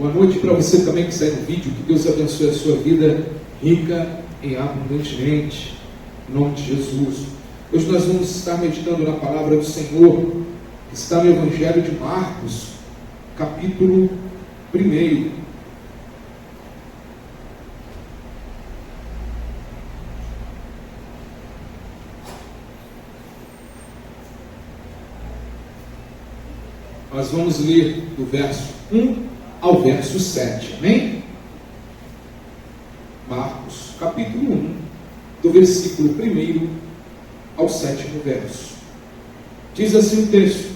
Boa noite para você também que segue o vídeo. Que Deus abençoe a sua vida rica e abundantemente. Em nome de Jesus. Hoje nós vamos estar meditando na palavra do Senhor, que está no Evangelho de Marcos, capítulo 1. Nós vamos ler do verso 1 ao verso 7, amém? Marcos, capítulo 1, do versículo 1 ao 7º verso. Diz assim o texto: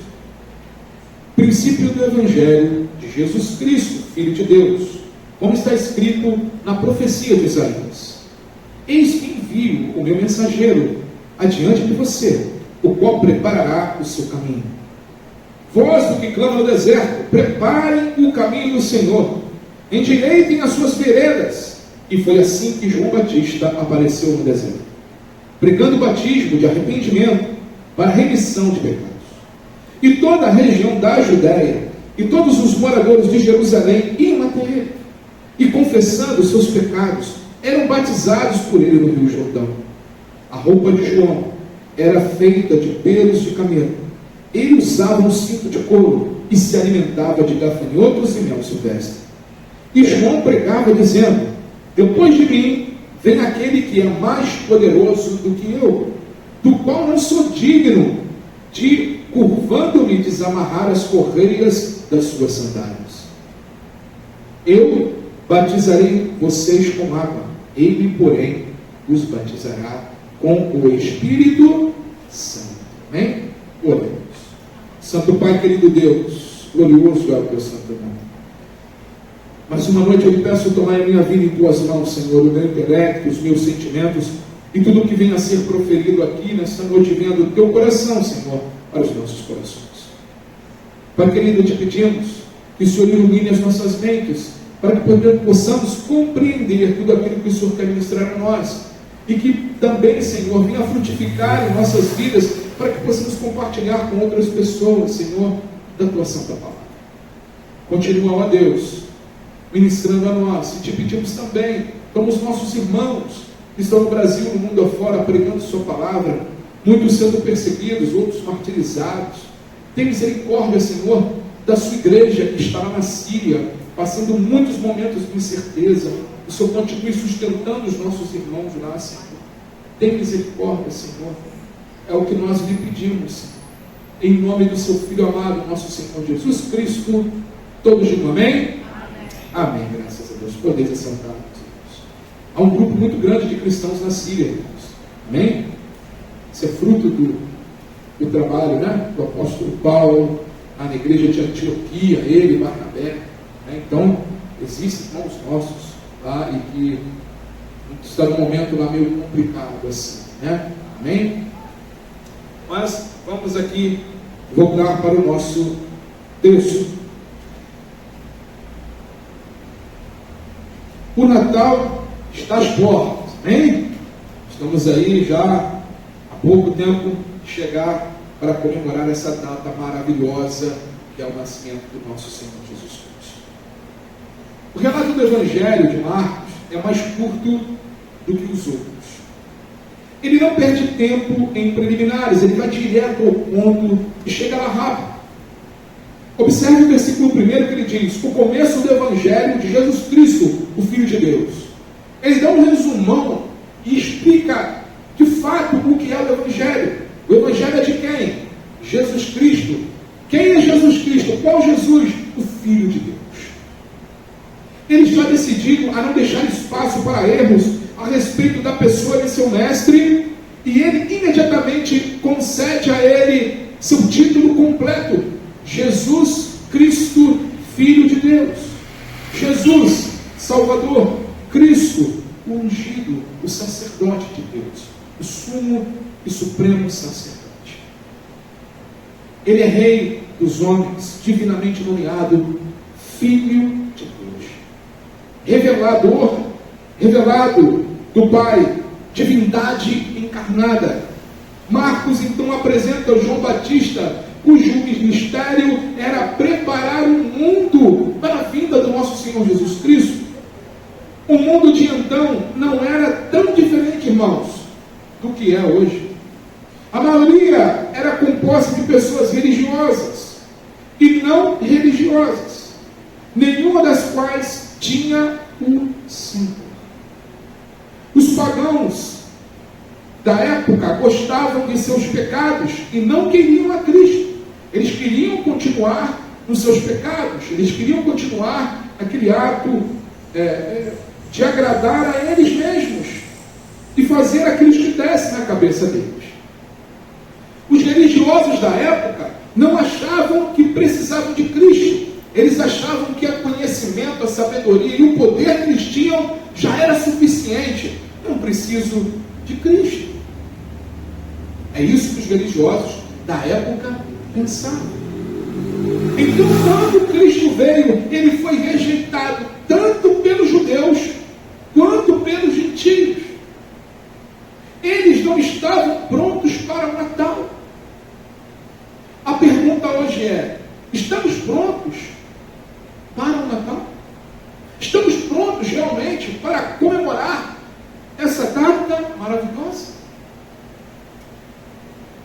princípio do Evangelho de Jesus Cristo, Filho de Deus, como está escrito na profecia de Isaías: eis que envio o meu mensageiro adiante de você, o qual preparará o seu caminho. Voz do que clama no deserto: preparem o caminho do Senhor, endireitem as suas veredas. E foi assim que João Batista apareceu no deserto, pregando o batismo de arrependimento para a remissão de pecados. E toda a região da Judéia e todos os moradores de Jerusalém iam até ele, e confessando os seus pecados, eram batizados por ele no Rio Jordão. A roupa de João era feita de pelos de camelo. Ele usava um cinto de couro e se alimentava de gafanhotos e mel silvestre. E João pregava dizendo: depois de mim vem aquele que é mais poderoso do que eu, do qual não sou digno de, curvando-me, desamarrar as correias das suas sandálias. Eu batizarei vocês com água, ele, porém, os batizará com o Espírito Santo. Amém? Oremos. Santo Pai, querido Deus, glorioso é o teu santo nome. Mais uma noite eu te peço tomar a minha vida em tuas mãos, Senhor, o meu intelecto, os meus sentimentos e tudo o que venha a ser proferido aqui nesta noite venha do teu coração, Senhor, para os nossos corações. Pai querido, te pedimos que o Senhor ilumine as nossas mentes para que possamos compreender tudo aquilo que o Senhor quer ministrar a nós e que também, Senhor, venha frutificar em nossas vidas para que possamos compartilhar com outras pessoas, Senhor, da tua santa palavra. Continua, ó Deus, ministrando a nós, e te pedimos também, como os nossos irmãos que estão no Brasil, no mundo afora, pregando sua palavra, muitos sendo perseguidos, outros martirizados. Tem misericórdia, Senhor, da sua igreja que está lá na Síria, passando muitos momentos de incerteza. O Senhor continue sustentando os nossos irmãos lá, Senhor. Tem misericórdia, Senhor. É o que nós lhe pedimos, em nome do seu Filho amado, nosso Senhor Jesus Cristo. Todos digam amém? Amém. Amém, graças a Deus. Podeis assentar, irmãos. Há um grupo muito grande de cristãos na Síria, irmãos. Amém? Isso é fruto do trabalho, né, do apóstolo Paulo, lá na igreja de Antioquia, ele e Barnabé. Né? Então, existem irmãos nossos lá e que está num momento lá meio complicado assim, né? Amém? Mas vamos aqui voltar para o nosso texto. O Natal está às portas, amém? Estamos aí já há pouco tempo de chegar para comemorar essa data maravilhosa que é o nascimento do nosso Senhor Jesus Cristo. O relato do Evangelho de Marcos é mais curto do que os outros. Ele não perde tempo em preliminares, ele vai direto ao ponto e chega lá rápido. Observe o versículo 1 que ele diz: o começo do Evangelho de Jesus Cristo, o Filho de Deus. Ele dá um resumão e explica de fato o que é o Evangelho. O Evangelho é de quem? Jesus Cristo. Quem é Jesus Cristo? Qual Jesus? O Filho de Deus. Ele está decidido a não deixar espaço para erros a respeito da pessoa de seu mestre, e ele imediatamente concede a ele seu título completo: Jesus Cristo, Filho de Deus. Jesus, Salvador. Cristo, o ungido, o sacerdote de Deus, o sumo e supremo sacerdote. Ele é rei dos homens, divinamente nomeado Filho de Deus. Revelado do Pai, divindade encarnada. Marcos então apresenta João Batista, cujo ministério era preparar o mundo para a vinda vinda do nosso Senhor Jesus Cristo, o mundo de então não era tão diferente, irmãos, do que é hoje. A maioria era composta de pessoas religiosas e não religiosas, nenhuma das quais tinha um Senhor. Os pagãos da época gostavam de seus pecados e não queriam a Cristo. Eles queriam continuar nos seus pecados, eles queriam continuar aquele ato de agradar a eles mesmos, de fazer aquilo que desse na cabeça deles. Os religiosos da época não achavam que precisavam de Cristo. Eles achavam que o conhecimento, a sabedoria e o poder que eles tinham já era suficiente. Não preciso de Cristo. É isso que os religiosos da época pensavam. Então, quando Cristo veio, ele foi rejeitado tanto pelos judeus quanto pelos gentios. Eles não estavam prontos para o Natal. A pergunta hoje é: estamos prontos para o Natal? Estamos prontos realmente para comemorar essa data maravilhosa?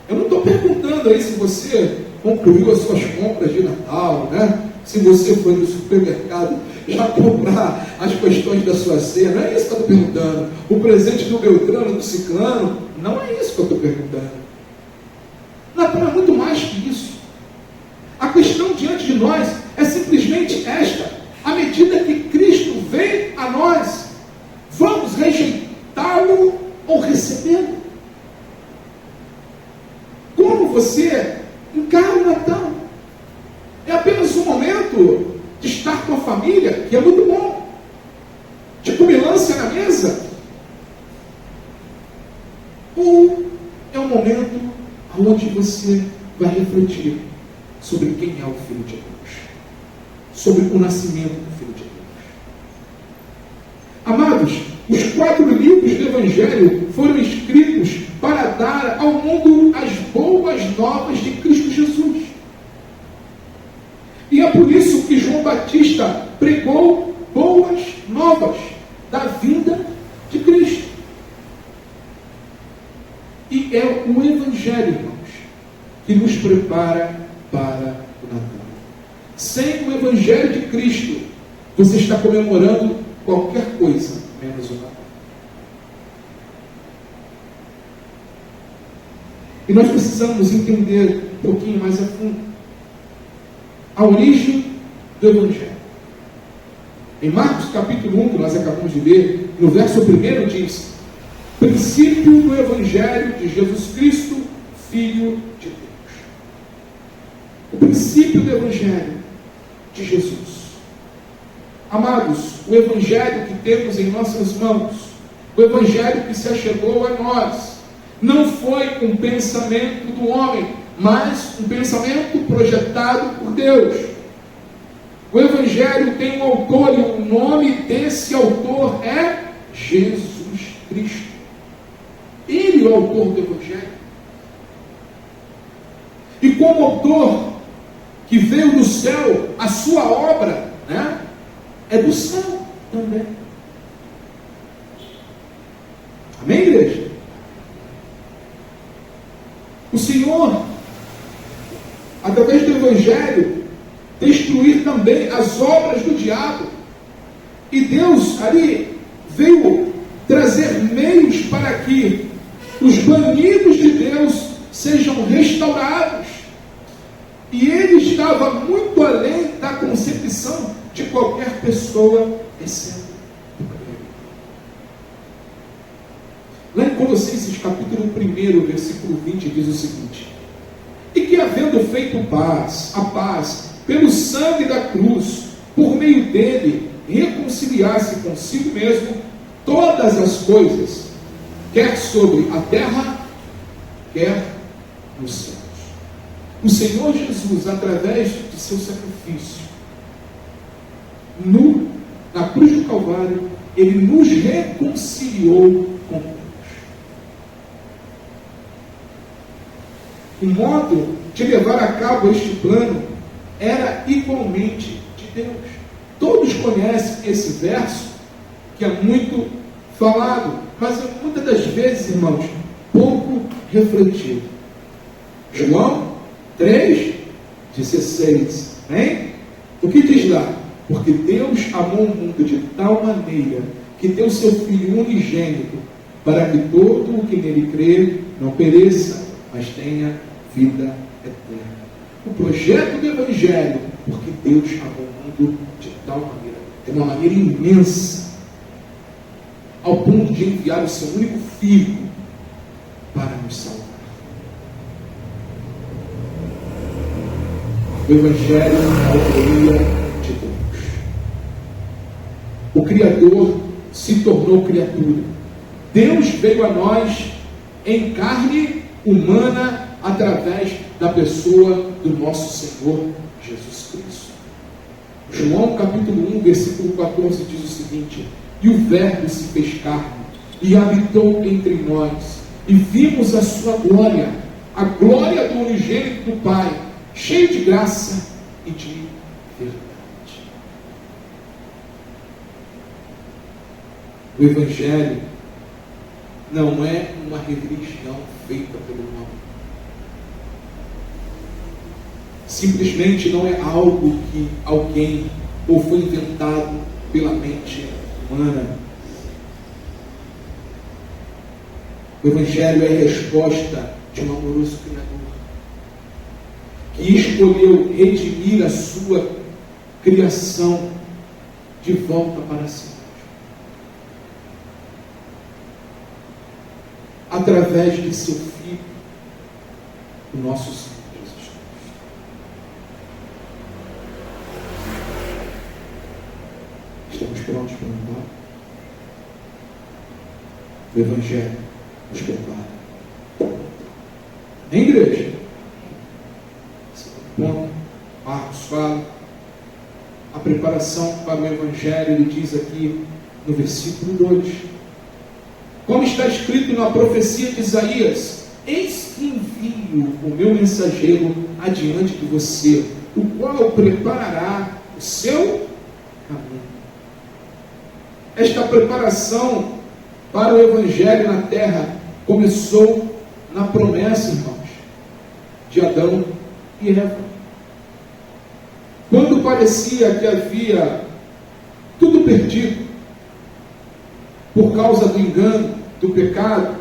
Eu não estou perguntando aí se você concluiu as suas compras de Natal, né? Se você foi no supermercado já comprar as questões da sua ceia. Não é isso que eu estou perguntando. O presente do Beltrano, do Ciclano, não é isso que eu estou perguntando. Natal é muito mais que isso. A questão diante de nós é simplesmente esta: à medida que Cristo vem a nós, vamos rejeitá-lo ou recebê-lo? Como você encara o Natal? É apenas um momento de estar com a família, que é muito bom, de comilança na mesa? Ou é um momento onde você vai refletir sobre quem é o Filho de Deus, sobre o nascimento do Filho de Deus? Amados, os 4 livros do Evangelho foram escritos para dar ao mundo as boas novas de Cristo Jesus. E é por isso que João Batista pregou boas novas da vinda de Cristo. E é o Evangelho, irmãos, que nos prepara para o Natal. Sem o Evangelho de Cristo, você está comemorando qualquer coisa menos o Natal. E nós precisamos entender um pouquinho mais a fundo a origem do Evangelho. Em Marcos capítulo 1, que nós acabamos de ler, no verso 1 diz: princípio do Evangelho de Jesus Cristo, Filho de Deus. O princípio do Evangelho de Jesus. Amados, o Evangelho que temos em nossas mãos, o Evangelho que se achegou a nós, não foi um pensamento do homem, mas um pensamento projetado por Deus. O Evangelho tem um autor e o nome desse autor é Jesus Cristo. Ele é o autor do Evangelho. E como autor que veio do céu, a sua obra, né, é do céu também. Amém, igreja? O Senhor, através do Evangelho, destruir também as obras do diabo. E Deus ali veio trazer meios para que os banidos de Deus sejam restaurados. E Ele estava muito além da concepção de qualquer pessoa, exceto do Criador. Lá em Colossenses capítulo 1, versículo 20, diz o seguinte: e que havendo feito a paz, pelo sangue da cruz, por meio dele, reconciliasse consigo mesmo todas as coisas, quer sobre a terra, quer nos céus. O Senhor Jesus, através de seu sacrifício, na cruz do Calvário, ele nos reconciliou com Deus. O modo de levar a cabo este plano era igualmente de Deus. Todos conhecem esse verso, que é muito falado, mas muitas das vezes, irmãos, pouco refletido. João 3,16, hein? O que diz lá? Porque Deus amou o mundo de tal maneira que deu seu Filho unigênito, para que todo o que nele crê não pereça, mas tenha vida eterna. O projeto do Evangelho, porque Deus amou o mundo de tal maneira, de uma maneira imensa, ao ponto de enviar o seu único Filho para nos salvar. O Evangelho é a autoria de Deus. O Criador se tornou criatura. Deus veio a nós em carne humana através da pessoa do nosso Senhor Jesus Cristo. João capítulo 1, versículo 14 diz o seguinte: e o Verbo se fez carne e habitou entre nós, e vimos a sua glória, a glória do unigênito do Pai, cheio de graça e de verdade. O Evangelho não é uma religião feita pelo homem. Simplesmente não é algo que alguém ou foi inventado pela mente humana. O Evangelho é a resposta de um amoroso Criador que escolheu redimir a sua criação de volta para si, através de seu Filho, o nosso Senhor Jesus Cristo. Estamos prontos para andar? O Evangelho nos prepara. Em igreja. Segundo ponto, Marcos fala, a preparação para o Evangelho, ele diz aqui no versículo 2. Como está escrito na profecia de Isaías: eis que envio o meu mensageiro adiante de você, o qual preparará o seu caminho. Esta preparação para o Evangelho na terra começou na promessa, irmãos, de Adão e Eva. Quando parecia que havia tudo perdido por causa do engano, do pecado,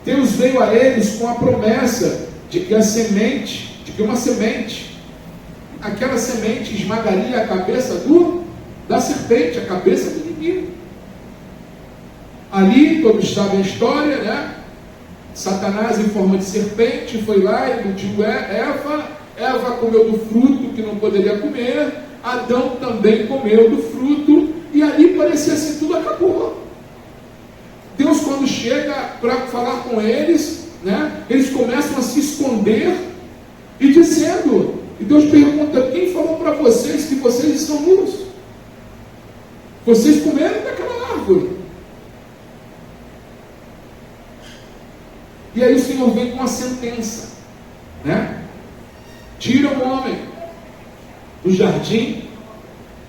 Deus veio a eles com a promessa de que uma semente, aquela semente esmagaria a cabeça da serpente, a cabeça do inimigo. Ali, todos sabem a história, né? Satanás, em forma de serpente, foi lá e iludiu Eva comeu do fruto que não poderia comer, Adão também comeu do fruto, e ali parecia assim, tudo acabou. Deus, quando chega para falar com eles, né, eles começam a se esconder e dizendo, e Deus pergunta: quem falou para vocês que vocês estão nus? Vocês comeram daquela árvore. E aí o Senhor vem com uma sentença, né? Tira o homem do jardim,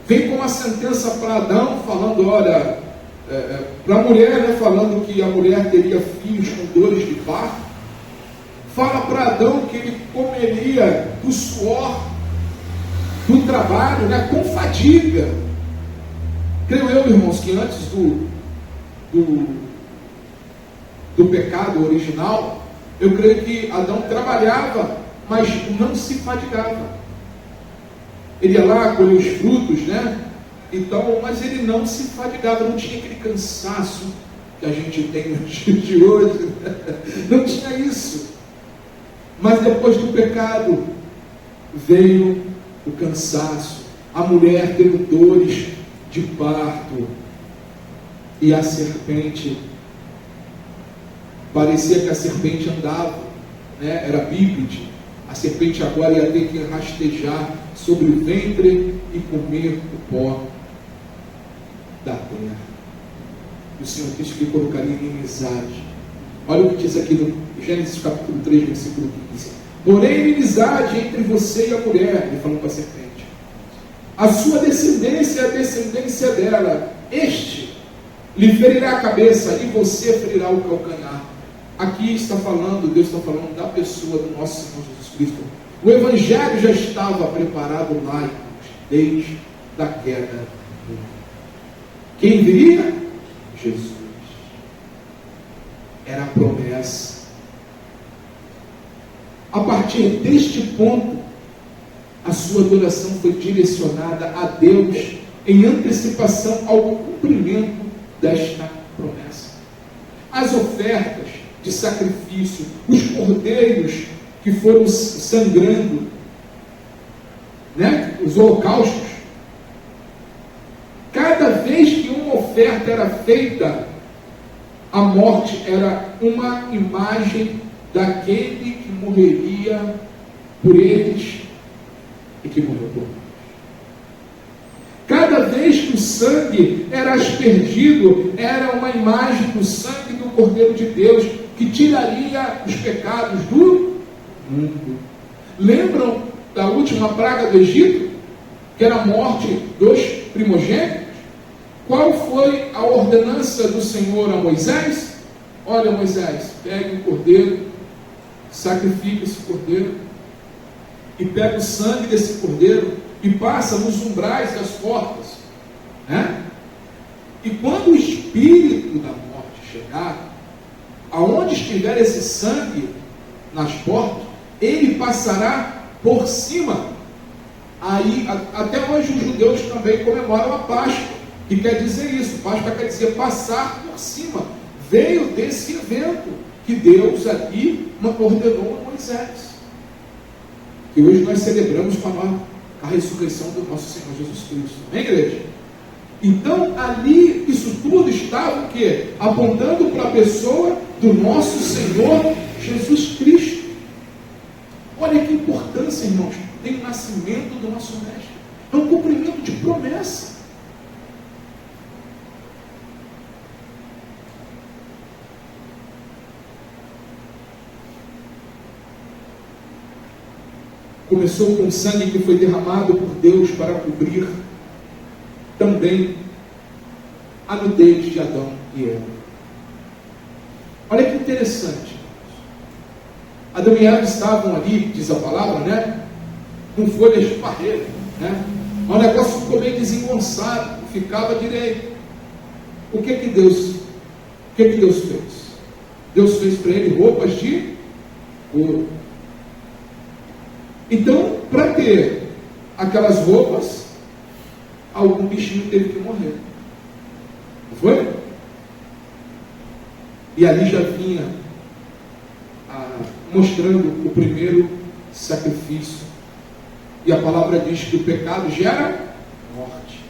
vem com uma sentença para Adão, falando, olha, para a mulher, né, falando que a mulher teria filhos com dores de parto. Fala para Adão que ele comeria do suor, do trabalho, né, com fadiga. Creio eu, irmãos, que antes do pecado original, eu creio que Adão trabalhava, mas não se fadigava. Ele ia lá colher os frutos, né? Então, mas ele não se fadigava, não tinha aquele cansaço que a gente tem nos dias de hoje, não tinha isso. Mas depois do pecado veio o cansaço, a mulher tendo dores de parto, e a serpente, parecia que a serpente andava, né? Era bípede. A serpente agora ia ter que rastejar sobre o ventre e comer o pó da terra. E o Senhor disse que colocaria inimizade. Olha o que diz aqui no Gênesis capítulo 3, versículo 15. Porém, inimizade entre você e a mulher, ele falou para a serpente, a sua descendência é a descendência dela. Este lhe ferirá a cabeça e você ferirá o calcanhar. Aqui está falando, Deus está falando da pessoa do nosso Senhor Jesus Cristo. O Evangelho já estava preparado lá, irmãos, desde a queda do mundo. Quem viria? Jesus. Era a promessa. A partir deste ponto, a sua adoração foi direcionada a Deus em antecipação ao cumprimento desta promessa. As ofertas de sacrifício, os cordeiros que foram sangrando, né? Os holocaustos, cada vez que uma oferta era feita, a morte era uma imagem daquele que morreria por eles e que morreu por nós. Cada vez que o sangue era aspergido, era uma imagem do sangue do Cordeiro de Deus, que tiraria os pecados do mundo. Lembram da última praga do Egito? Que era a morte dos primogênitos? Qual foi a ordenança do Senhor a Moisés? Olha, Moisés, pegue o cordeiro, sacrifique esse cordeiro, e pega o sangue desse cordeiro e passa nos umbrais das portas, né? E quando o espírito da morte chegar, aonde estiver esse sangue nas portas, ele passará por cima. Aí, até hoje os judeus também comemoram a Páscoa, que quer dizer isso. Páscoa quer dizer passar por cima. Veio desse evento que Deus ali ordenou a Moisés, que hoje nós celebramos com a ressurreição do nosso Senhor Jesus Cristo. Amém, igreja? Então, ali, isso tudo estava o quê? Apontando para a pessoa do nosso Senhor Jesus Cristo. Olha que importância, irmãos, tem o nascimento do nosso Mestre. É um cumprimento de promessa. Começou com o sangue que foi derramado por Deus para cobrir também a nudez de Adão e Eva. Olha que interessante. Adão e Eva estavam ali, diz a palavra, né? Com folhas de parreira, né? O negócio ficou meio desengonçado, não ficava direito. O que Deus fez? Deus fez para ele roupas de ouro. Então, para ter aquelas roupas, algum bichinho teve que morrer. Não foi? E ali já vinha mostrando o primeiro sacrifício. E a palavra diz que o pecado gera morte.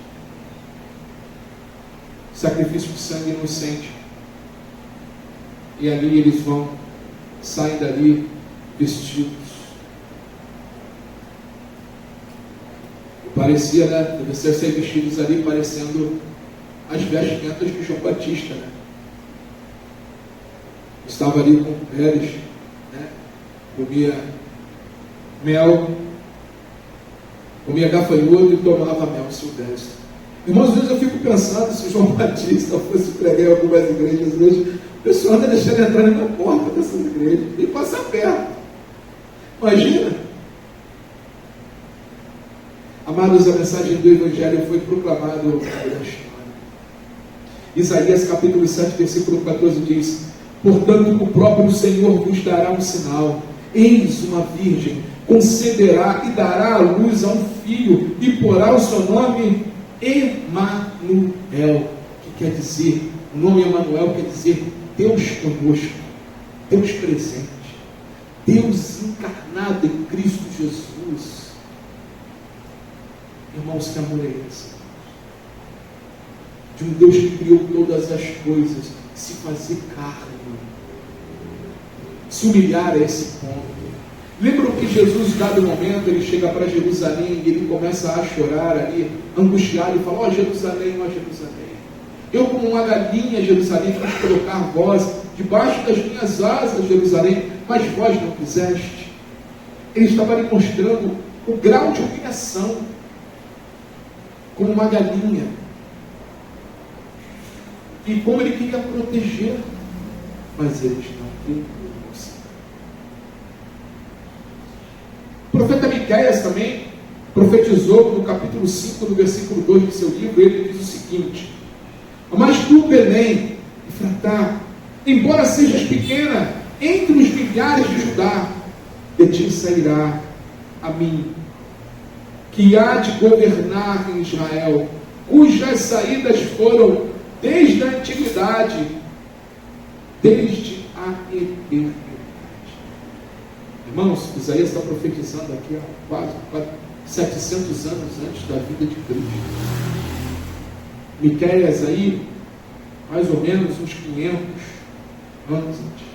Sacrifício de sangue inocente. E ali eles saem dali vestidos. Parecia, né? Devia ser vestidos ali parecendo as vestimentas de João Batista, né? Estava ali com peles, né? Comia mel, comia gafanhoto e tomava mel silvestre. Irmãos, às vezes eu fico pensando, se João Batista fosse pregar em algumas igrejas hoje, o pessoal anda deixando entrar na porta dessas igrejas e passar perto. Imagina. Amados, a mensagem do Evangelho foi proclamada ao longo da história. Isaías capítulo 7, versículo 14 diz: portanto, o próprio Senhor vos dará um sinal. Eis uma virgem conceberá e dará à luz a um filho, e porá o seu nome Emanuel, que quer dizer, o nome Emanuel quer dizer Deus conosco, Deus presente, Deus encarnado em Cristo Jesus. Irmãos, que amor é esse? De um Deus que criou todas as coisas, se fazer carne, se humilhar a esse ponto. Lembram que Jesus, dado momento, ele chega para Jerusalém e ele começa a chorar ali, angustiado, e fala: ó Jerusalém, eu como uma galinha, Jerusalém, fiz colocar vós debaixo das minhas asas, Jerusalém, mas vós não quiseste. Ele estava ali mostrando o grau de humilhação. como uma galinha. E como ele queria proteger, mas eles não queriam. O profeta Miqueias também profetizou no capítulo 5, no versículo 2 de seu livro. Ele diz o seguinte: mas tu, Belém, Efratá, embora sejas pequena entre os milhares de Judá, de ti sairá a mim, que há de governar em Israel, cujas saídas foram desde a antiguidade, desde a eternidade. Irmãos, Isaías está profetizando aqui há quase 700 anos antes da vida de Cristo. Miqueias aí, mais ou menos uns 500 anos antes.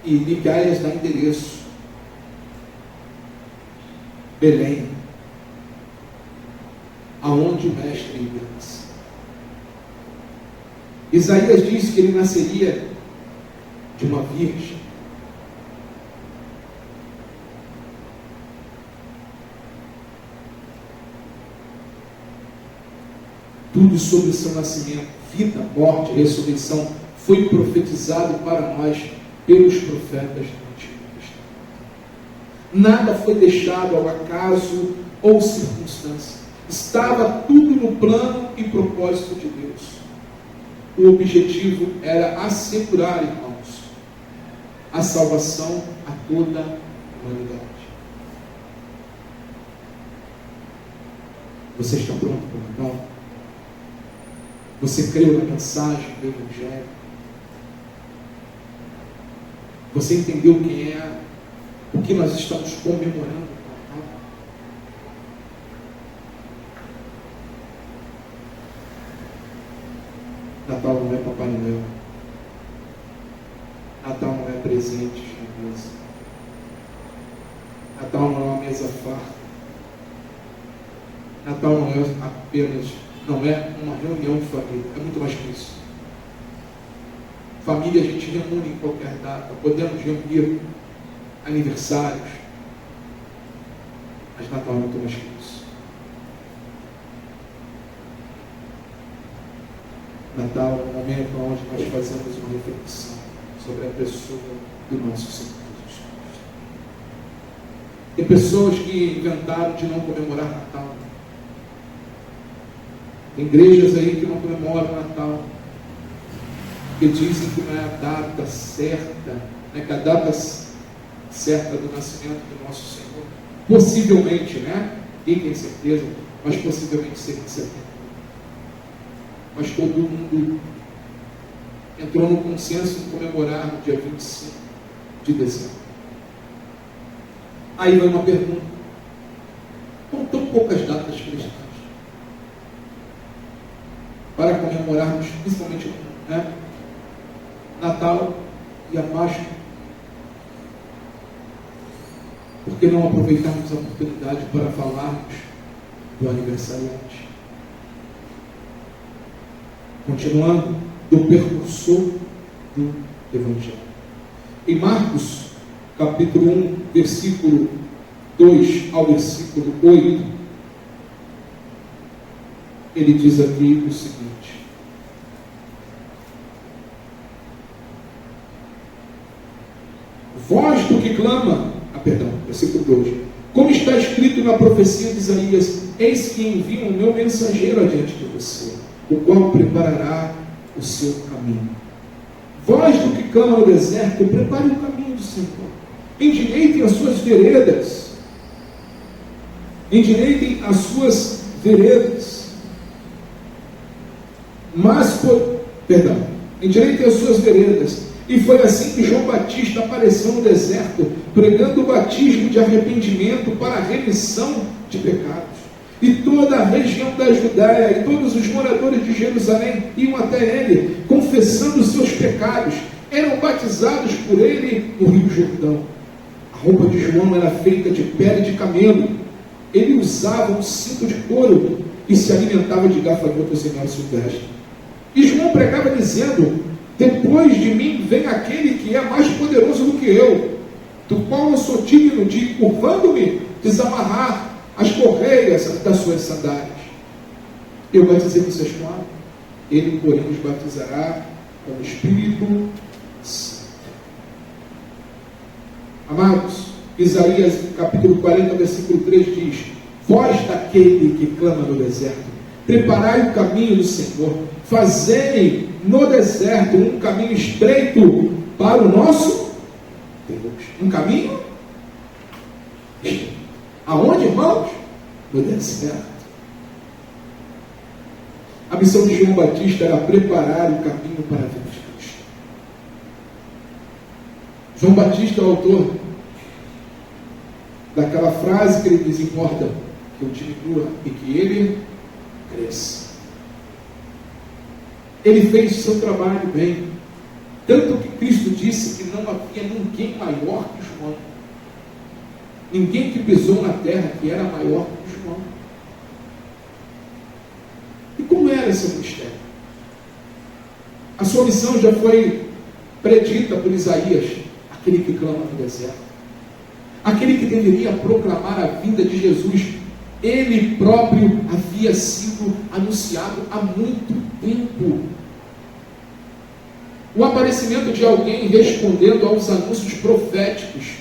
E Miqueias dá endereço. Belém, aonde o mestre nasce. Isaías diz que ele nasceria de uma virgem. Tudo sobre o seu nascimento, vida, morte, ressurreição, foi profetizado para nós pelos profetas do Antigo Testamento. Nada foi deixado ao acaso ou circunstância. Estava tudo no plano e propósito de Deus. O objetivo era assegurar, irmãos, a salvação a toda a humanidade. Você está pronto para o Natal? Você creu na mensagem do Evangelho? Você entendeu quem é, o que nós estamos comemorando? Natal não é Papai Noel. Natal não é presentes na mesa. Natal não é uma mesa farta. Natal não é apenas, não é uma reunião de família. É muito mais que isso. Família a gente reúne em qualquer data. Podemos reunir aniversários. Mas Natal é muito mais que isso. Natal é um momento onde nós fazemos uma reflexão sobre a pessoa do nosso Senhor Jesus Cristo. Tem pessoas que inventaram de não comemorar Natal. Tem igrejas aí que não comemoram Natal, que dizem que não é a data certa, né, que a data certa do nascimento do nosso Senhor, possivelmente, né? Ninguém tem certeza, mas possivelmente seria em setembro. Mas todo mundo entrou no consenso de comemorar no dia 25 de dezembro. Aí vai uma pergunta: com tão poucas datas cristãs para comemorarmos, principalmente, né, Natal e a Páscoa, por que não aproveitarmos a oportunidade para falarmos do aniversariante? Continuando, do precursor do Evangelho. Em Marcos, capítulo 1, versículo 2 ao versículo 8, ele diz aqui o seguinte: voz do que clama, versículo 2, como está escrito na profecia de Isaías: eis que envio o meu mensageiro adiante de você, o qual preparará o seu caminho. Voz do que clama no deserto: prepare o caminho do Senhor, endireitem as suas veredas, endireitem as suas veredas. Endireitem as suas veredas. E foi assim que João Batista apareceu no deserto, pregando o batismo de arrependimento para a remissão de pecados. E toda a região da Judéia e todos os moradores de Jerusalém iam até ele, confessando os seus pecados. Eram batizados por ele no Rio Jordão. A roupa de João era feita de pele de camelo. Ele usava um cinto de couro e se alimentava de gafanhotos e mel silvestre. E João pregava dizendo: depois de mim vem aquele que é mais poderoso do que eu, do qual eu sou digno de, curvando-me, desamarrar as correias das suas sandálias. Eu batizei vocês com água, ele, porém, os batizará com o Espírito Santo. Amados, Isaías capítulo 40, versículo 3 diz: voz daquele que clama no deserto, preparai o caminho do Senhor, fazei no deserto um caminho estreito para o nosso Deus. Um caminho estreito. Aonde, irmãos? No deserto. A missão de João Batista era preparar o caminho para a vida de Cristo. João Batista é o autor daquela frase que ele diz: importa que eu diminua e que ele cresça. Ele fez o seu trabalho bem, tanto que Cristo disse que não havia ninguém maior que João, ninguém que pisou na terra que era maior que João. E como era esse ministério? A sua missão já foi predita por Isaías: aquele que clama no deserto, aquele que deveria proclamar a vinda de Jesus. Ele próprio havia sido anunciado há muito tempo. O aparecimento de alguém respondendo aos anúncios proféticos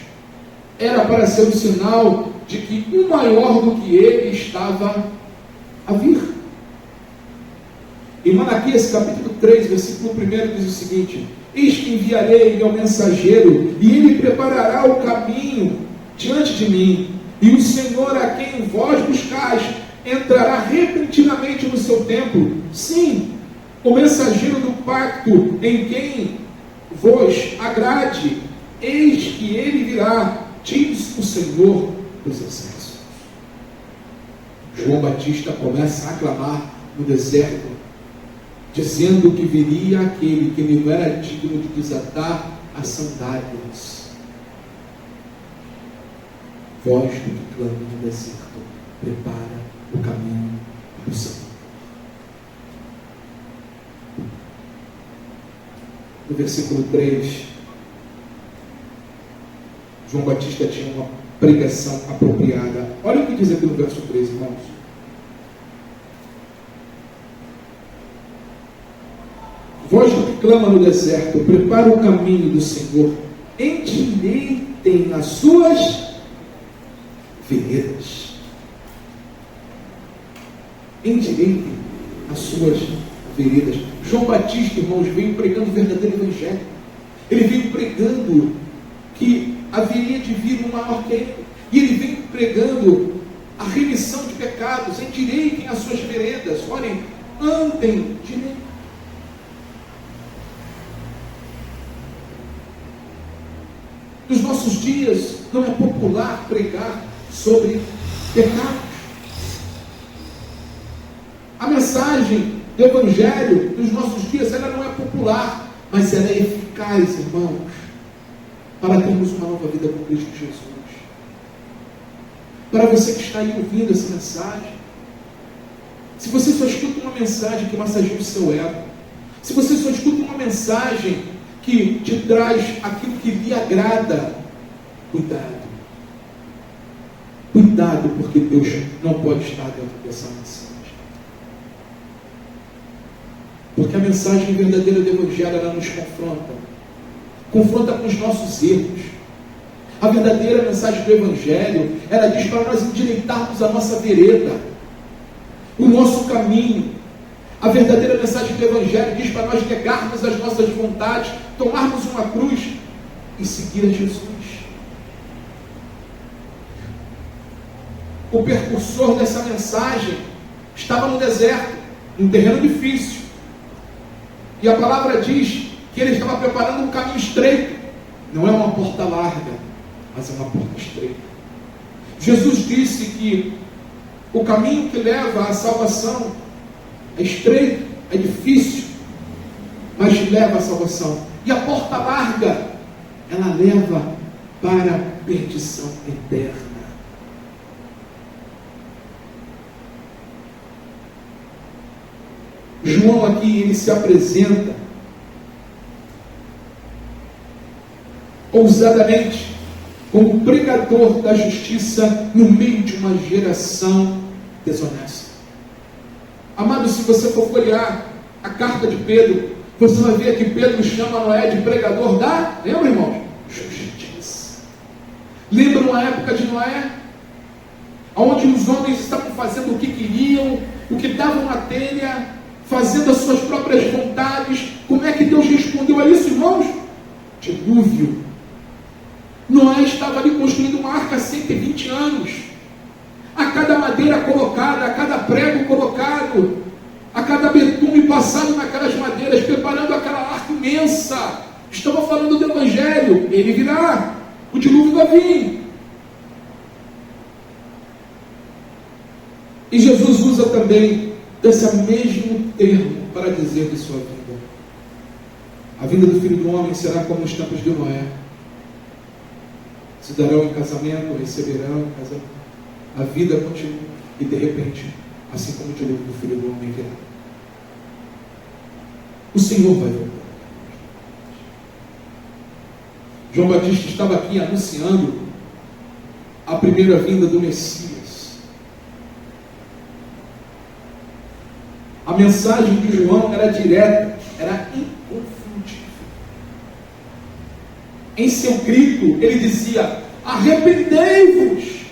era para ser um sinal de que um maior do que ele estava a vir. Em Malaquias capítulo 3, versículo 1 diz o seguinte: eis que enviarei meu mensageiro, e ele preparará o caminho diante de mim, e o Senhor a quem vós buscais entrará repentinamente no seu templo. Sim, o mensageiro do pacto em quem vos agrade, eis que ele virá, diz o Senhor dos exércitos. João Batista começa a aclamar no deserto, dizendo que viria aquele que não era digno de desatar as sandálias. Voz do que clama no deserto, prepara o caminho do Senhor. No versículo 3, João Batista tinha uma pregação apropriada. Olha o que diz aqui no verso 3, irmãos. Voz do que clama no deserto, prepara o caminho do Senhor, endireitem as suas veredas. Endireitem as suas veredas. João Batista, irmãos, veio pregando o verdadeiro evangelho. Ele veio pregando que haveria de vir um maior que ele. E ele veio pregando a remissão de pecados. Endireitem as suas veredas. Olhem, andem direito. Nos nossos dias não é popular pregar sobre pecados. A mensagem do Evangelho nos nossos dias, ela não é popular, mas ela é eficaz, irmãos, para termos uma nova vida com Cristo Jesus. Para você que está aí ouvindo essa mensagem, se você só escuta uma mensagem que massageia o seu ego, se você só escuta uma mensagem que te traz aquilo que lhe agrada, cuidado. Cuidado, porque Deus não pode estar dentro dessa mensagem. Porque a mensagem verdadeira do Evangelho, ela nos confronta. Confronta com os nossos erros. A verdadeira mensagem do Evangelho, ela diz para nós endireitarmos a nossa vereda, o nosso caminho. A verdadeira mensagem do Evangelho diz para nós negarmos as nossas vontades, tomarmos uma cruz e seguir a Jesus. O percursor dessa mensagem estava no deserto, num terreno difícil. E a palavra diz que ele estava preparando um caminho estreito. Não é uma porta larga, mas é uma porta estreita. Jesus disse que o caminho que leva à salvação é estreito, é difícil, mas leva à salvação. E a porta larga, ela leva para a perdição eterna. João aqui, ele se apresenta ousadamente, como pregador da justiça no meio de uma geração desonesta. Amado, se você for folhear a carta de Pedro, você vai ver que Pedro chama Noé de pregador da, lembra, irmãos? Justiça. Lembram a época de Noé? Onde os homens estavam fazendo o que queriam, o que davam na telha, fazendo as suas próprias vontades. Como é que Deus respondeu a isso, irmãos? Dilúvio. Noé estava ali construindo uma arca há 120 anos. A cada madeira colocada, a cada prego colocado, a cada betume passado naquelas madeiras, preparando aquela arca imensa. Estava falando do Evangelho. Ele virá. O dilúvio vai vir. E Jesus usa também desse mesmo termo para dizer de sua vida. A vinda do Filho do Homem será como os tempos de Noé. Se darão em casamento, receberão em casamento. A vida continua. E de repente, assim como o dilúvio do Filho do Homem virá. O Senhor vai voltar. João Batista estava aqui anunciando a primeira vinda do Messias. A mensagem de João era direta, era inconfundível. Em seu grito, ele dizia: arrependei-vos.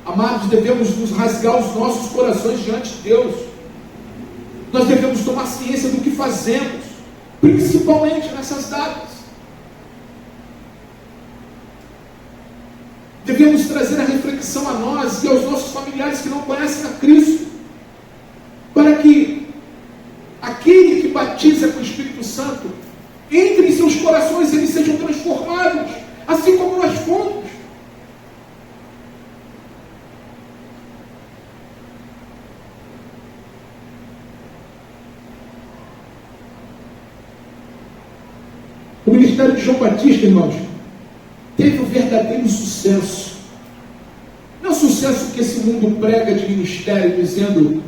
Amados, devemos nos rasgar os nossos corações diante de Deus. Nós devemos tomar ciência do que fazemos, principalmente nessas datas. Devemos trazer a reflexão a nós e aos nossos familiares que não conhecem a Cristo, para que aquele que batiza com o Espírito Santo entre em seus corações e eles sejam transformados, assim como nós fomos. O ministério de João Batista, irmãos, teve um verdadeiro sucesso. Não é o sucesso que esse mundo prega de ministério, dizendo,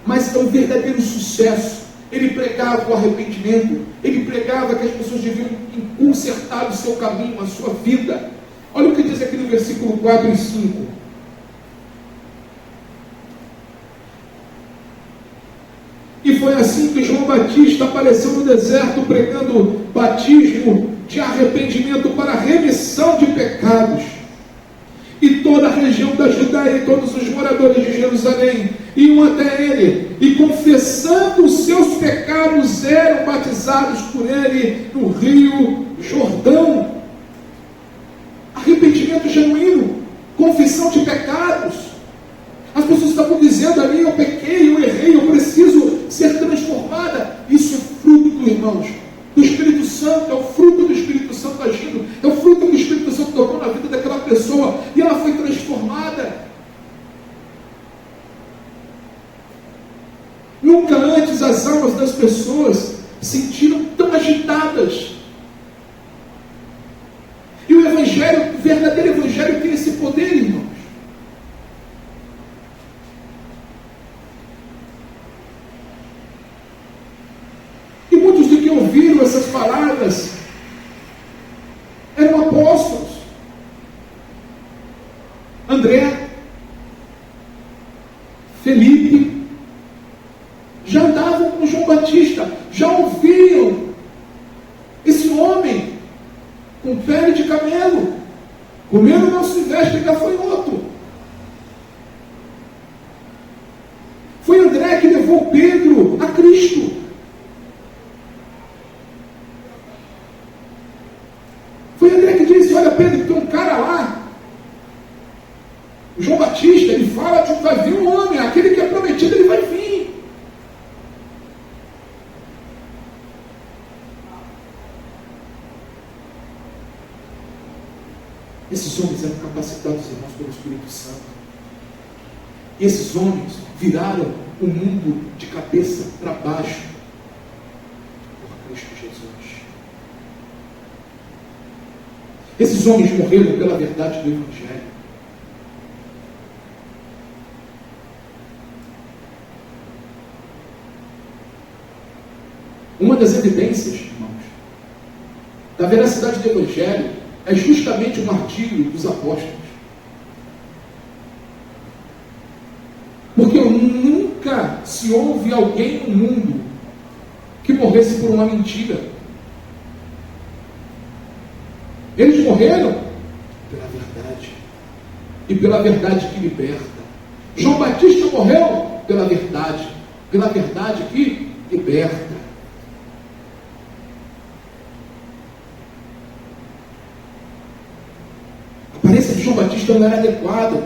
mas é um verdadeiro sucesso. Ele pregava o arrependimento, ele pregava que as pessoas deviam consertar o seu caminho, a sua vida. Olha o que diz aqui no versículo 4 e 5. E foi assim que João Batista apareceu no deserto pregando batismo de arrependimento para remissão de pecados. E toda a região da Judéia e todos os moradores de Jerusalém iam até ele, e confessando os seus pecados, eram batizados por ele no rio Jordão. Arrependimento genuíno, confissão de pecados. As pessoas estavam dizendo ali: eu pequei, eu errei, eu preciso ser transformada. Isso é fruto, irmãos, do Espírito Santo, é o fruto do Espírito Santo agindo, é o fruto do Espírito Santo tocou na vida daquela pessoa e ela foi transformada. Nunca antes as almas das pessoas se sentiram tão agitadas. E o Evangelho, o verdadeiro Evangelho, tem esse poder, irmãos. E muitos do que ouviram essas palavras eram apóstolos. André, Felipe, já andavam com João Batista, já ouviam esse homem com pele de camelo, comendo não se veste de gafanhoto. Foi André que levou Pedro a Cristo. Foi André que disse: olha, Pedro, tem um cara lá, o João Batista, ele fala que vai vir um homem, aquele que é prometido, ele vai vir. Esses homens eram capacitados, irmãos, pelo Espírito Santo. E esses homens viraram o mundo de cabeça para baixo por Cristo Jesus. Esses homens morreram pela verdade do Evangelho. Uma das evidências, irmãos, da veracidade do Evangelho é justamente o martírio dos apóstolos. Porque nunca se houve alguém no mundo que morresse por uma mentira. Eles morreram pela verdade. E pela verdade que liberta. João Batista morreu pela verdade que liberta. A aparência de João Batista não era adequada,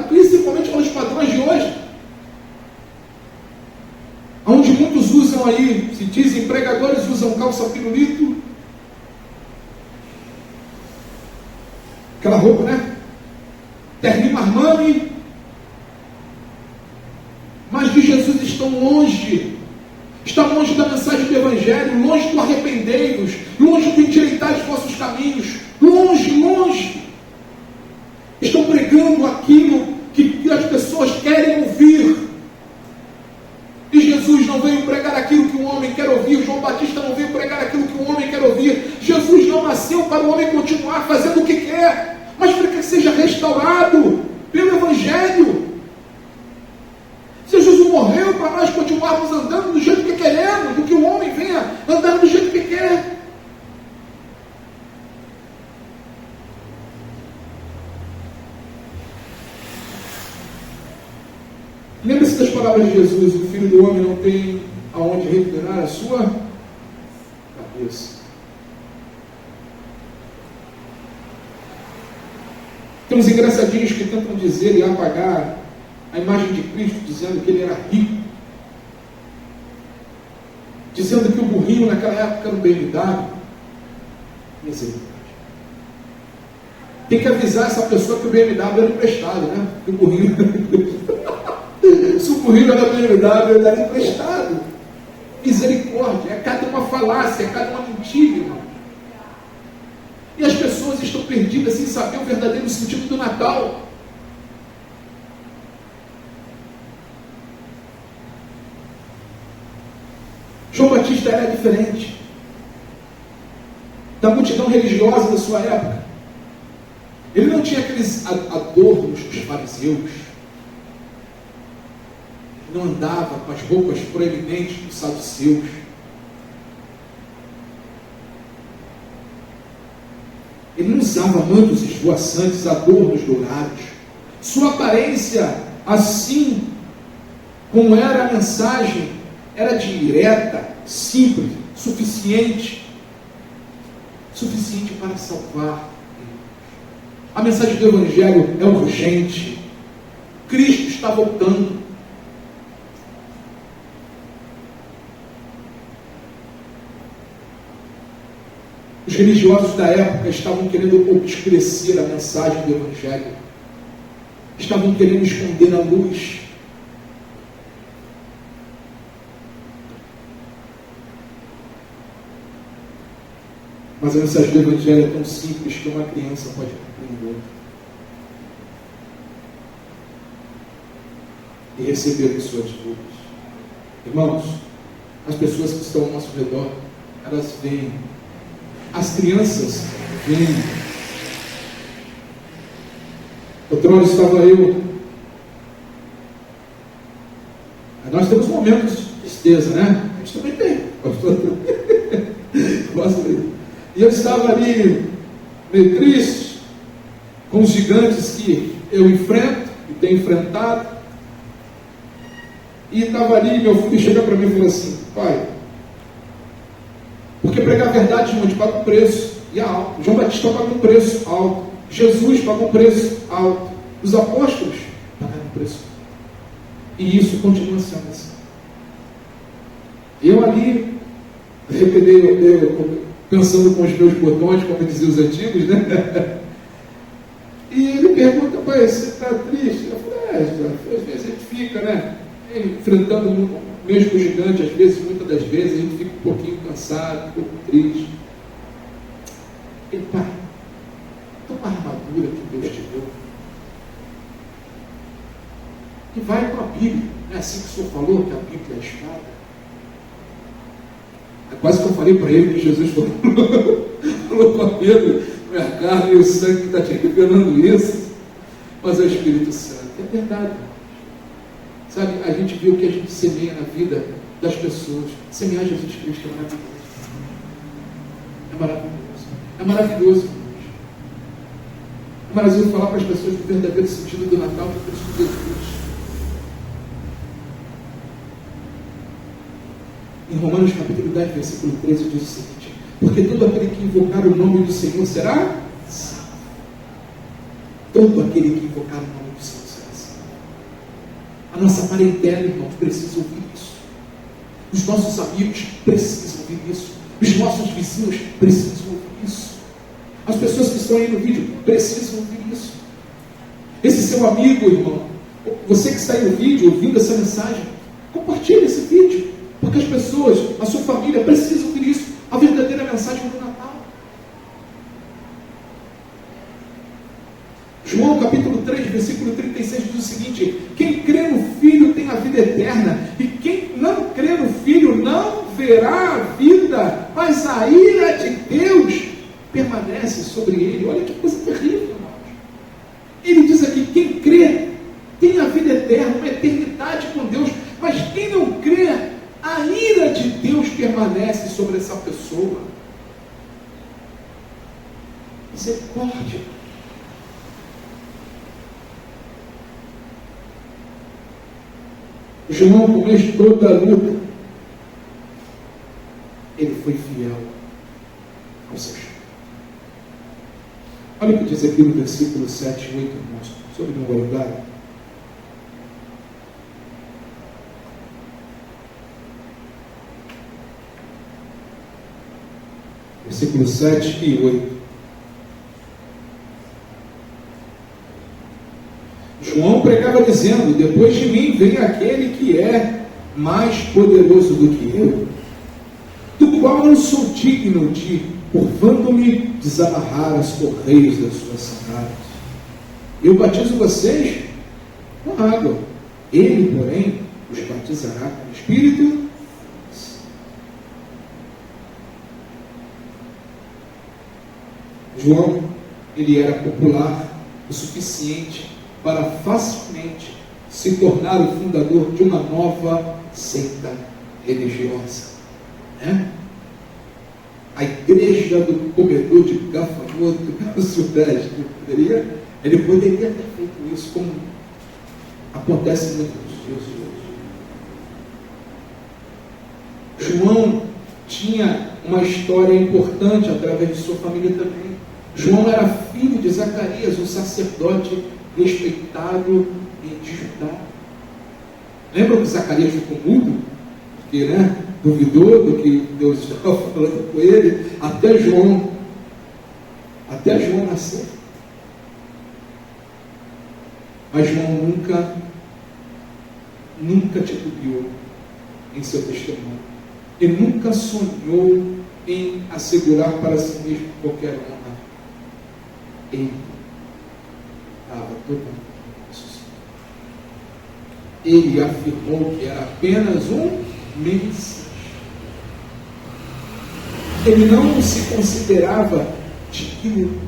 principalmente para os padrões de hoje. Onde muitos usam aí, se dizem pregadores, usam calça pirulito, aquela roupa, né? Terninho Armani. Mas de Jesus estão longe da mensagem do Evangelho, longe do arrependei-vos, longe do endireitar os vossos caminhos, longe. Estão pregando aquilo que as pessoas querem ouvir. E Jesus não veio pregar aquilo que o homem quer ouvir, João Batista não veio pregar aquilo que o homem quer ouvir. Jesus não nasceu para o homem continuar fazendo o que quer, mas para que seja restaurado pelo Evangelho. Jesus não morreu para nós continuarmos andando do jeito que queremos, do que o homem venha andando do jeito que quer. Lembre-se das palavras de Jesus: o Filho do Homem não tem aonde reclinar a sua cabeça. Tem uns engraçadinhos que tentam dizer e apagar a imagem de Cristo, dizendo que ele era rico, dizendo que o burrinho naquela época era um BMW. Misericórdia. Tem que avisar essa pessoa que o BMW era emprestado, né? Que o burrinho era emprestado. Se o burrinho era BMW, ele era emprestado. Misericórdia. É cada uma falácia, é cada uma mentira, irmão. E as pessoas estão perdidas sem saber o verdadeiro sentido do Natal. João Batista era diferente da multidão religiosa da sua época. Ele não tinha aqueles adornos dos fariseus. Não andava com as roupas proeminentes dos saduceus. Ele não usava mantos esvoaçantes, adornos dourados. Sua aparência, assim como era a mensagem, era direta, simples, suficiente para salvar. A mensagem do Evangelho é urgente. Cristo está voltando. Os religiosos da época estavam querendo obscurecer a mensagem do Evangelho. Estavam querendo esconder a luz. Mas a mensagem do Evangelho é tão simples que uma criança pode compreender e receber as suas dúvidas. Irmãos, as pessoas que estão ao nosso redor, elas veem. As crianças veem. Outra hora estava eu. Nós temos momentos de tristeza, né? A gente também tem. E eu estava ali, meio triste, com os gigantes que eu enfrento, e tenho enfrentado. E estava ali, meu filho chega para mim e falou assim: pai, porque pregar a verdade, irmão, a gente paga um preço, e é alto. João Batista pagou um preço alto. Jesus pagou um preço alto. Os apóstolos pagaram um preço. E isso continua sendo assim. Eu ali, pensando com os meus botões, como diziam os antigos, né? E ele pergunta: pai, você está triste? Eu falei: às vezes a gente fica, né? Enfrentando o mesmo gigante, às vezes, muitas das vezes, a gente fica um pouquinho cansado, um pouco triste. Ele: pai, toma a armadura que Deus te deu e vai com a Bíblia. Não é assim que o senhor falou, que a Bíblia é a espada? É quase que eu falei para ele que Jesus falou. colocou a Pedro, não é a carne e o sangue que está te revelando isso, mas é o Espírito Santo. É verdade, irmãos. Sabe, a gente vê o que a gente semeia na vida das pessoas. Semear Jesus Cristo é maravilhoso. É maravilhoso. É maravilhoso, irmãos. É maravilhoso falar para as pessoas do verdadeiro sentido do Natal de Cristo Jesus. Em Romanos capítulo 10, versículo 13, diz o seguinte: porque todo aquele que invocar o nome do Senhor será salvo. Todo aquele que invocar o nome do Senhor será salvo. A nossa parentela, irmãos, precisa ouvir isso. Os nossos amigos precisam ouvir isso. Os nossos vizinhos precisam ouvir isso. As pessoas que estão aí no vídeo precisam ouvir isso. Esse seu amigo, irmão, você que está aí no vídeo ouvindo essa mensagem, compartilhe esse vídeo. Porque as pessoas, a sua família, precisam ouvir isso, a verdadeira mensagem do Natal. João capítulo 3, versículo 36 diz o seguinte: quem crê no Filho tem a vida eterna, e quem não crê no Filho não verá a vida, mas a ira de Deus permanece sobre ele. Olha que coisa terrível, irmãos. Ele diz aqui: quem crê tem a vida eterna, uma eternidade com Deus, mas quem não crê, a ira de Deus permanece sobre essa pessoa. Misericórdia. João, no começo de toda a luta, ele foi fiel ao seu chamado. Olha o que diz aqui no versículo 7 e 8, irmãos, sobre não guardar. Versículos 7 e 8. João pregava dizendo: depois de mim vem aquele que é mais poderoso do que eu, do qual não sou digno de, porquanto-me, desamarrar os correios das suas sandálias. Eu batizo vocês com água, ele, porém, os batizará com o Espírito. João, ele era popular o suficiente para facilmente se tornar o fundador de uma nova seita religiosa, né? A igreja do comedor de gafanhoto no Sudeste. Ele poderia ter feito isso, como acontece muitos dias hoje. João tinha uma história importante através de sua família também. João era filho de Zacarias, um sacerdote respeitado de Judá. Lembram que Zacarias ficou mudo? Porque, duvidou do que Deus estava falando com ele, até João nascer. Mas João nunca titubeou em seu testemunho. E nunca sonhou em assegurar para si mesmo qualquer honra. Ele estava totalmente ressuscitado. Ele afirmou que era apenas um Messias. Ele não se considerava digno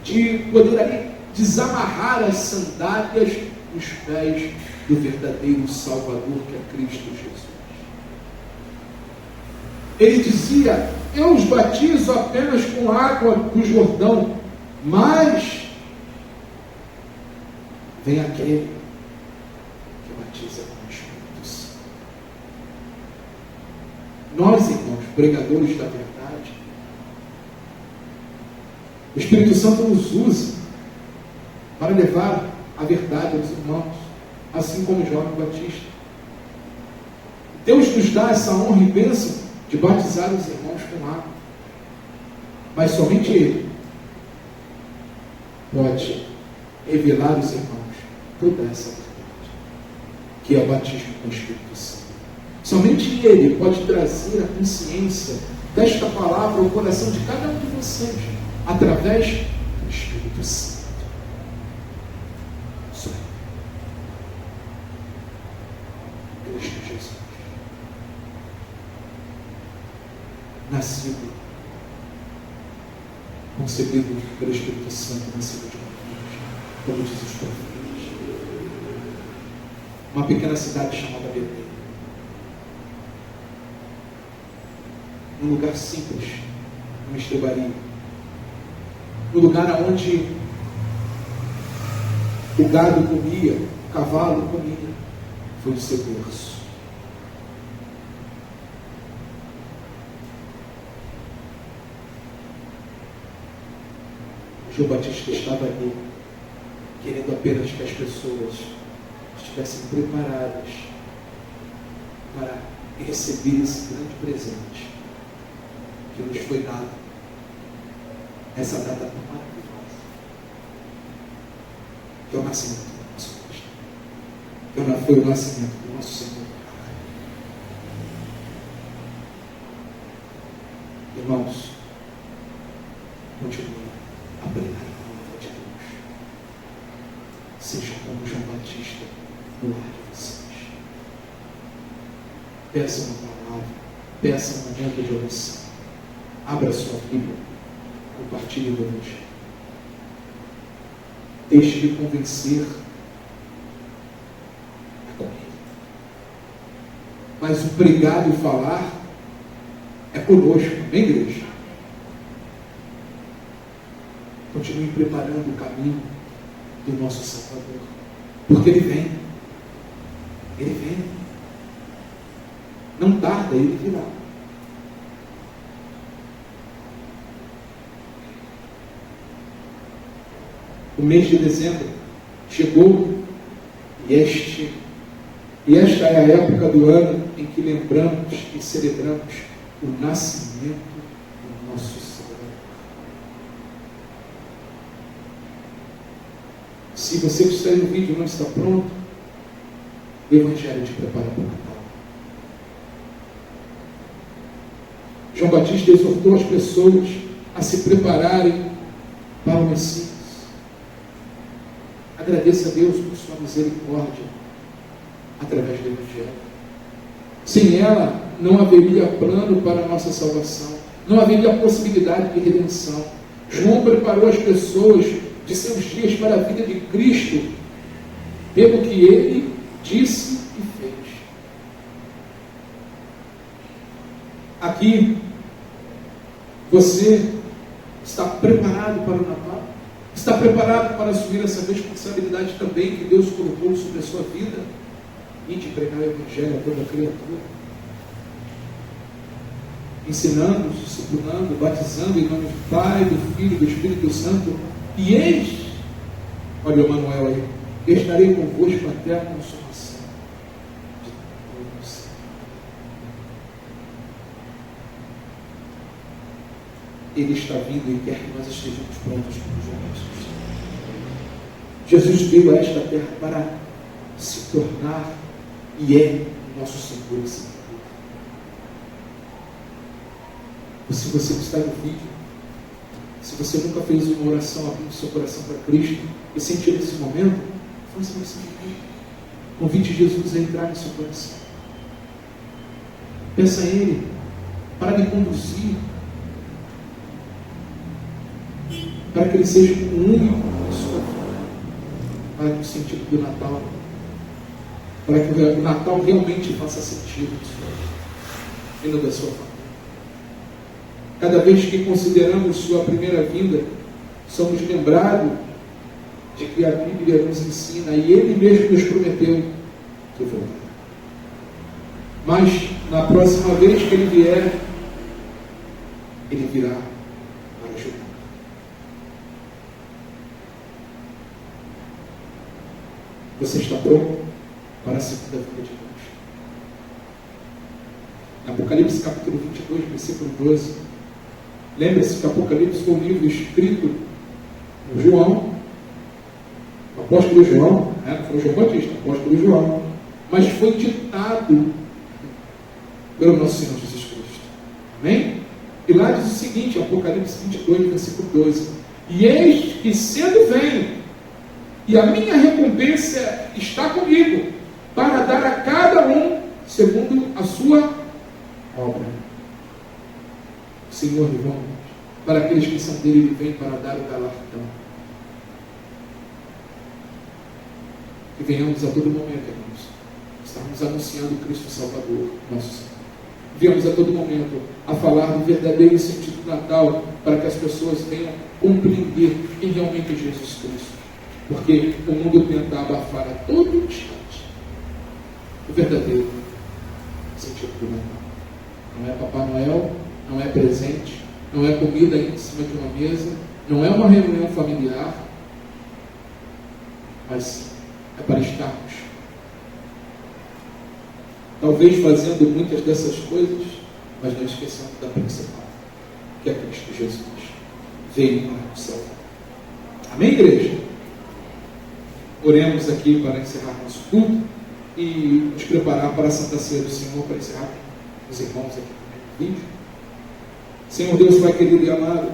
de poder ali desamarrar as sandálias dos pés do verdadeiro Salvador, que é Cristo Jesus. Ele dizia: eu os batizo apenas com água do Jordão, mas vem aquele que batiza com o Espírito Santo. Nós, irmãos, pregadores da verdade, o Espírito Santo nos usa para levar a verdade aos irmãos, assim como João Batista. Deus nos dá essa honra e bênção de batizar os irmãos com água, mas somente Ele pode revelar aos irmãos toda essa verdade, que é o batismo com o Espírito Santo. Somente Ele pode trazer a consciência desta palavra ao coração de cada um de vocês, através do Espírito Santo. Só Ele. Cristo Jesus. Nascido concebido pelo Espírito Santo, nascido de uma virgem, como diz os profetas. Uma pequena cidade chamada Betânia. Um lugar simples, uma estrebaria. Um lugar onde o gado comia, o cavalo comia. Foi o seu berço. João Batista estava ali, querendo apenas que as pessoas estivessem preparadas para receber esse grande presente que nos foi dado, essa data tão maravilhosa, que é o nascimento do nosso Cristo, que foi o nascimento do nosso Senhor. Irmãos, continue a pregar a palavra de Deus. Seja como João Batista no lar de vocês. Peça uma palavra, peça um momento de oração. Abra sua Bíblia, compartilhe o Evangelho. Deixe-me convencer a comer. Mas o pregar e falar é conosco, amém, igreja? Continue preparando o caminho do nosso Salvador, porque Ele vem. Ele vem. Não tarda, Ele virá. O mês de dezembro chegou e esta é a época do ano em que lembramos e celebramos o nascimento do nosso Salvador. Se você que está no vídeo não está pronto, o Evangelho te prepara para o Natal. João Batista exortou as pessoas a se prepararem para o Messias. Agradeça a Deus por sua misericórdia através do Evangelho. Sem ela, não haveria plano para a nossa salvação. Não haveria possibilidade de redenção. João preparou as pessoas de seus dias para a vida de Cristo, pelo que ele disse e fez. Aqui, você está preparado para o Natal? Está preparado para assumir essa responsabilidade também que Deus colocou sobre a sua vida? E de pregar o Evangelho a toda criatura? Ensinando, discipulando, batizando em nome do Pai, do Filho e do Espírito Santo. E eis, olha o Emanuel aí, estarei convosco até a consumação de todos. Ele está vindo e quer que nós estejamos prontos para o João Batista. Jesus veio a esta terra para se tornar e é nosso Senhor e Salvador. Se você que está no vídeo, se você nunca fez uma oração abrindo seu coração para Cristo e sentir esse momento, faça esse momento. Convide Jesus a entrar no seu coração. Peça a Ele para lhe conduzir, para que Ele seja o único na sua vida, para que o sentido do Natal, para que o Natal realmente faça sentido e no da sua família. Cada vez que consideramos sua primeira vinda, somos lembrados de que a Bíblia nos ensina, e Ele mesmo nos prometeu que voltará. Mas, na próxima vez que Ele vier, Ele virá para julgar. Você está pronto para a segunda vinda de Deus? Apocalipse capítulo 22, versículo 12. Lembre-se que Apocalipse foi um livro escrito por João, o apóstolo João, foi João Batista, o apóstolo João, mas foi ditado pelo nosso Senhor Jesus Cristo. Amém? E lá diz o seguinte, Apocalipse 22, versículo 12: e eis que cedo venho, e a minha recompensa está comigo, para dar a cada um segundo a sua obra. Senhor, irmão, para aqueles que são dele, ele vem para dar o galardão. Que venhamos a todo momento, irmãos, estarmos anunciando Cristo Salvador, nosso Senhor. Venhamos a todo momento a falar do verdadeiro sentido do Natal, para que as pessoas venham compreender quem realmente é Jesus Cristo. Porque o mundo tenta abafar a todo instante o verdadeiro sentido do Natal. Não é Papai Noel, não é presente, não é comida em cima de uma mesa, não é uma reunião familiar, mas é para estarmos, talvez fazendo muitas dessas coisas, mas não esquecendo da principal, que é Cristo Jesus. Veio para nos salvar. Amém, igreja? Oremos aqui para encerrar nosso culto e nos preparar para a Santa Ceia do Senhor, para encerrar com os irmãos aqui no vídeo. Senhor Deus, Pai querido e amado,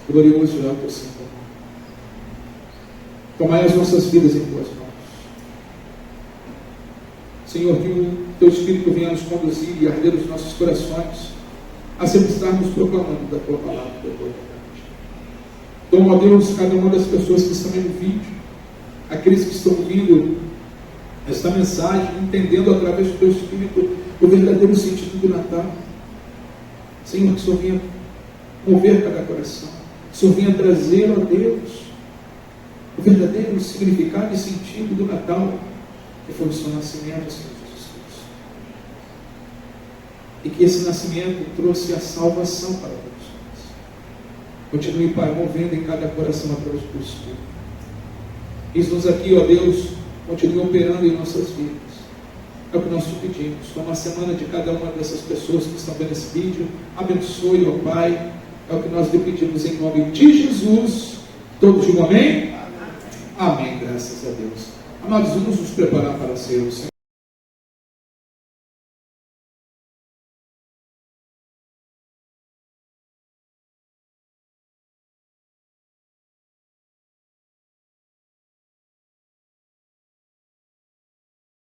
glorioso é o teu Senhor. Tomai as nossas vidas em tuas mãos. Senhor, que o teu Espírito venha nos conduzir e arder os nossos corações a sempre estarmos proclamando da tua palavra, da tua verdade. Toma, ó Deus, cada uma das pessoas que estão no vídeo, aqueles que estão ouvindo esta mensagem, entendendo através do teu Espírito o verdadeiro sentido do Natal. Senhor, que o Senhor venha mover cada coração, que o Senhor venha trazer, ó Deus, o verdadeiro significado e sentido do Natal, que foi o seu nascimento, Senhor Jesus Cristo. E que esse nascimento trouxe a salvação para todos nós. Continue, Pai, movendo em cada coração através do Espírito. Eis-nos aqui, ó Deus, continue operando em nossas vidas. É o que nós te pedimos. Toma a semana de cada uma dessas pessoas que estão vendo esse vídeo. Abençoe, ó Pai. É o que nós lhe pedimos em nome de Jesus. Todos digam amém? Amém, graças a Deus. Amados, vamos nos preparar para ser o Senhor.